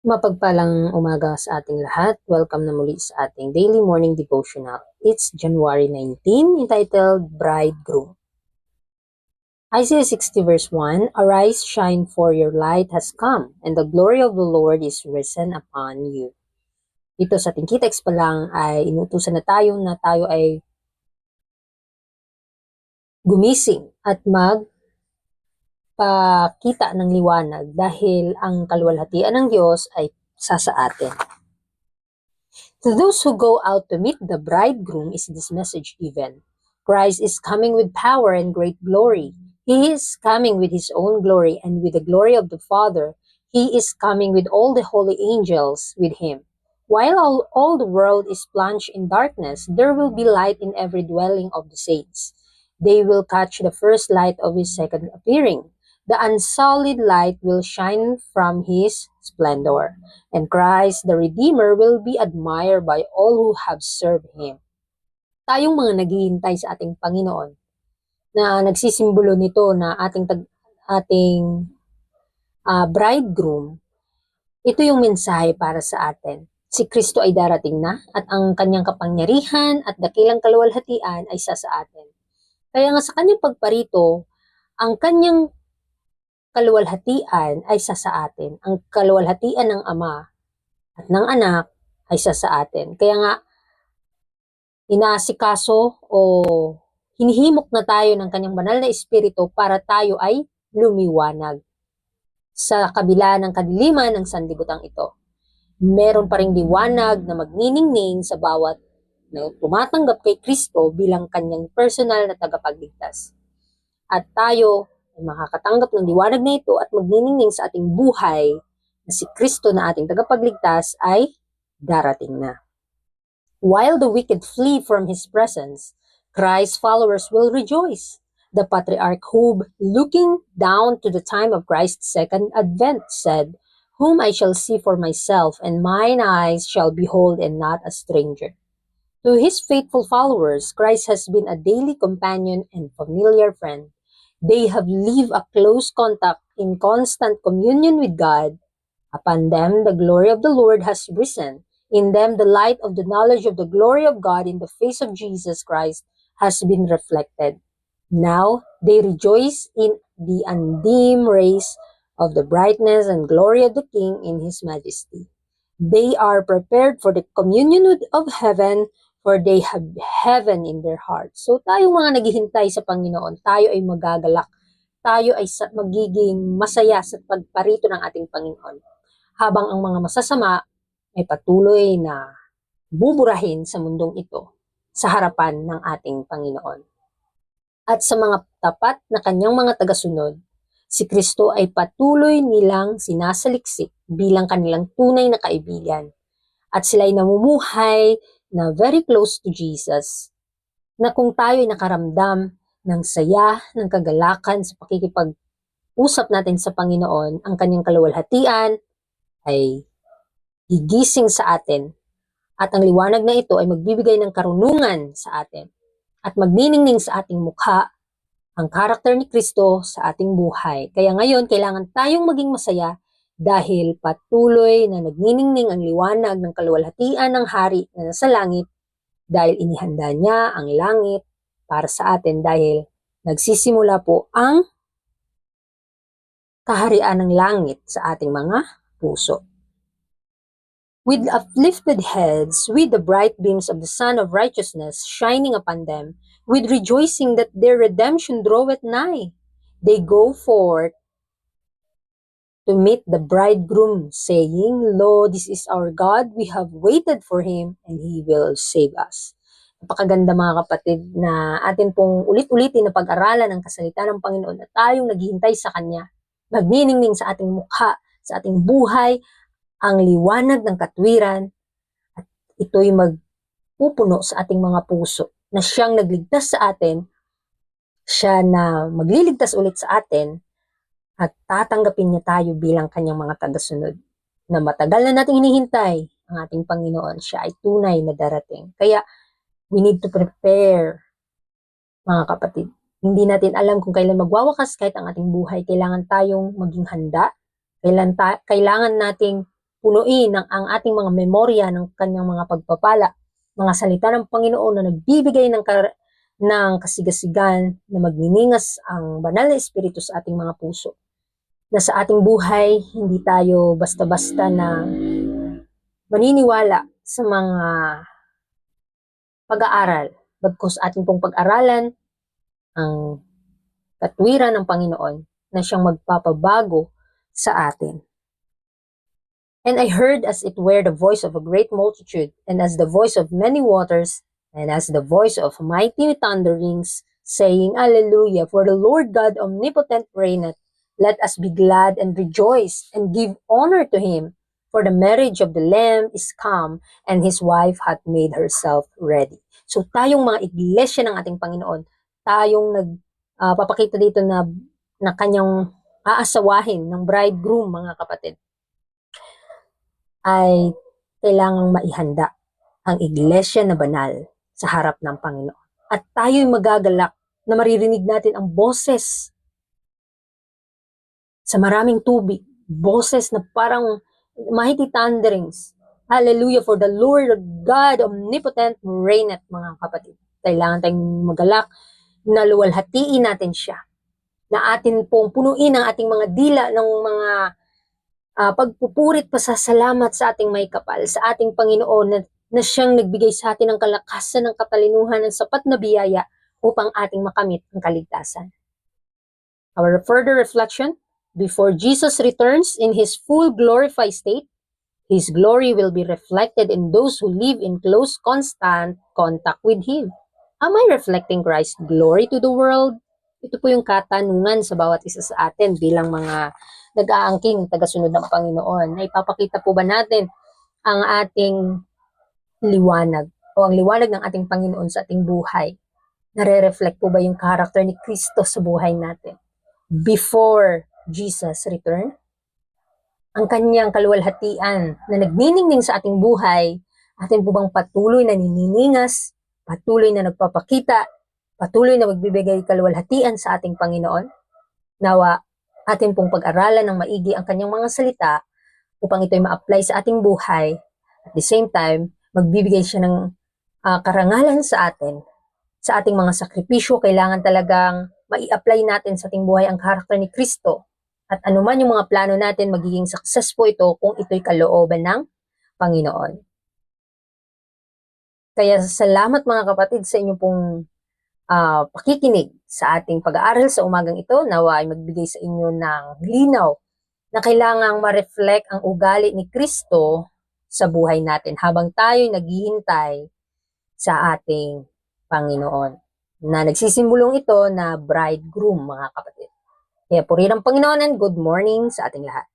Mapagpalang umaga sa ating lahat. Welcome na muli sa ating daily morning devotional. It's January 19, entitled Bridegroom. Isaiah 60 verse 1, Arise, shine, for your light has come, and the glory of the Lord is risen upon you. Dito sa ating kita-text pa lang ay inutusan na tayo ay gumising at magpakita ng liwanag dahil ang kaluwalhatian ng Diyos ay sa atin. To those who go out to meet the bridegroom is this message given. Christ is coming with power and great glory. He is coming with his own glory and with the glory of the Father. He is coming with all the holy angels with him. While all the world is plunged in darkness, there will be light in every dwelling of the saints. They will catch the first light of his second appearing. The unsullied light will shine from his splendor, and Christ the Redeemer will be admired by all who have served him. Tayong mga naghihintay sa ating Panginoon na nagsisimbolo nito na ating bridegroom, ito yung mensahe para sa atin. Si Kristo ay darating na at ang kanyang kapangyarihan at dakilang kaluwalhatian ay sa atin. Kaya nga sa kanyang pagparito, ang kanyang kaluwalhatian ay sa atin. Ang kaluwalhatian ng Ama at ng Anak ay sa atin. Kaya nga, inaasikaso o hinihimok na tayo ng kanyang banal na espiritu para tayo ay lumiwanag sa kabila ng kadiliman ng sanlibutan ito. Meron pa ring liwanag na magniningning sa bawat na tumatanggap kay Kristo bilang kanyang personal na tagapagligtas. At tayo ay makakatanggap ng liwanag na ito at magniningning sa ating buhay na si Kristo na ating tagapagligtas ay darating na. While the wicked flee from his presence, Christ's followers will rejoice. The Patriarch Job, looking down to the time of Christ's second advent, said, Whom I shall see for myself, and mine eyes shall behold and not a stranger. To his faithful followers, Christ has been a daily companion and familiar friend. They have lived a close contact in constant communion with God. Upon them, the glory of the Lord has risen. In them, the light of the knowledge of the glory of God in the face of Jesus Christ has been reflected. Now, they rejoice in the undimmed rays of the brightness and glory of the King in his majesty. They are prepared for the communion of heaven, for they have heaven in their hearts. So tayo mga naghihintay sa Panginoon, tayo ay magagalak. Tayo ay magiging masaya sa pagparito ng ating Panginoon. Habang ang mga masasama ay patuloy na buburahin sa mundong ito sa harapan ng ating Panginoon. At sa mga tapat na kanyang mga tagasunod, si Kristo ay patuloy nilang sinasaliksik bilang kanilang tunay na kaibigan. At sila ay namumuhay na very close to Jesus, na kung tayo ay nakaramdam ng saya, ng kagalakan sa pakikipag-usap natin sa Panginoon, ang kanyang kaluwalhatian ay gigising sa atin at ang liwanag na ito ay magbibigay ng karunungan sa atin at magniningning sa ating mukha ang karakter ni Kristo sa ating buhay. Kaya ngayon, kailangan tayong maging masaya dahil patuloy na nagniningning ang liwanag ng kaluwalhatian ng Hari na nasa langit dahil inihanda niya ang langit para sa atin dahil nagsisimula po ang kaharian ng langit sa ating mga puso. With uplifted heads, with the bright beams of the Sun of Righteousness shining upon them, with rejoicing that their redemption draweth nigh, they go forth to meet the bridegroom, saying, Lo, this is our God, we have waited for him, and he will save us. Napakaganda mga kapatid na atin pong ulit-ulitin na pag-aralan ng kasalita ng Panginoon at tayong naghihintay sa Kanya. Magniningning sa ating mukha, sa ating buhay, ang liwanag ng katwiran at ito'y magpupuno sa ating mga puso na siyang nagligtas sa atin, siya na magliligtas ulit sa atin at tatanggapin niya tayo bilang kanyang mga tagasunod. Na matagal na nating hinihintay ang ating Panginoon, siya ay tunay na darating. Kaya we need to prepare, mga kapatid. Hindi natin alam kung kailan magwawakas kahit ang ating buhay. Kailangan tayong maging handa. Kailangan nating punuin ang ating mga memorya ng kanyang mga pagpapala, mga salita ng Panginoon na nagbibigay ng kasigasigan na magniningas ang banal na espiritu sa ating mga puso. Na sa ating buhay, hindi tayo basta-basta na maniniwala sa mga pag-aaral, bagkus ating pong pag-aralan ang katwiran ng Panginoon na siyang magpapabago sa atin. And I heard as it were the voice of a great multitude, and as the voice of many waters, and as the voice of mighty thunderings, saying, Alleluia, for the Lord God omnipotent reigneth. Let us be glad and rejoice, and give honor to him. For the marriage of the Lamb is come, and his wife hath made herself ready. So tayong mga iglesia ng ating Panginoon, tayong papakita dito na kanyang aasawahin ng bridegroom, mga kapatid, ay kailangang maihanda ang iglesia na banal sa harap ng Panginoon. At tayo'y magagalak na maririnig natin ang boses sa maraming tubig, boses na parang mighty thunderings. Hallelujah, for the Lord God omnipotent reigneth, mga kapatid. Kailangan tayong magalak na luwalhatiin natin siya, na atin pong punuin ang ating mga dila ng mga pagpupurit, pasasalamat sa ating may kapal, sa ating Panginoon na siyang nagbigay sa atin ng kalakasan, ng katalinuhan, ng sapat na biyaya upang ating makamit ang kaligtasan. Our further reflection, before Jesus returns in his full glorified state, his glory will be reflected in those who live in close, constant contact with him. Am I reflecting Christ's glory to the world? Ito po yung katanungan sa bawat isa sa atin bilang mga nag-aangking tagasunod ng Panginoon. Na ipapakita po ba natin ang ating liwanag o ang liwanag ng ating Panginoon sa ating buhay? Nare-reflect po ba yung character ni Kristo sa buhay natin before Jesus return? Ang kanyang kaluwalhatian na nagniningning sa ating buhay, atin po bang patuloy na nininingas, patuloy na nagpapakita, patuloy na magbibigay kaluwalhatian sa ating Panginoon? Nawa, atin pong pag-aralan ng maigi ang kanyang mga salita upang ito'y ma-apply sa ating buhay. At the same time, magbibigay siya ng karangalan sa atin. Sa ating mga sakripisyo, kailangan talagang mai-apply natin sa ating buhay ang karakter ni Kristo. At anuman yung mga plano natin, magiging successful ito kung ito'y kalooban ng Panginoon. Kaya salamat mga kapatid sa inyong pong pakikinig sa ating pag-aaral sa umagang ito. Nawa ay magbigay sa inyo ng linaw na kailangang ma-reflect ang ugali ni Kristo sa buhay natin habang tayo'y naghihintay sa ating Panginoon. Na nagsisimulong ito na bridegroom, mga kapatid. Kaya purihin ang Panginoon and good morning sa ating lahat.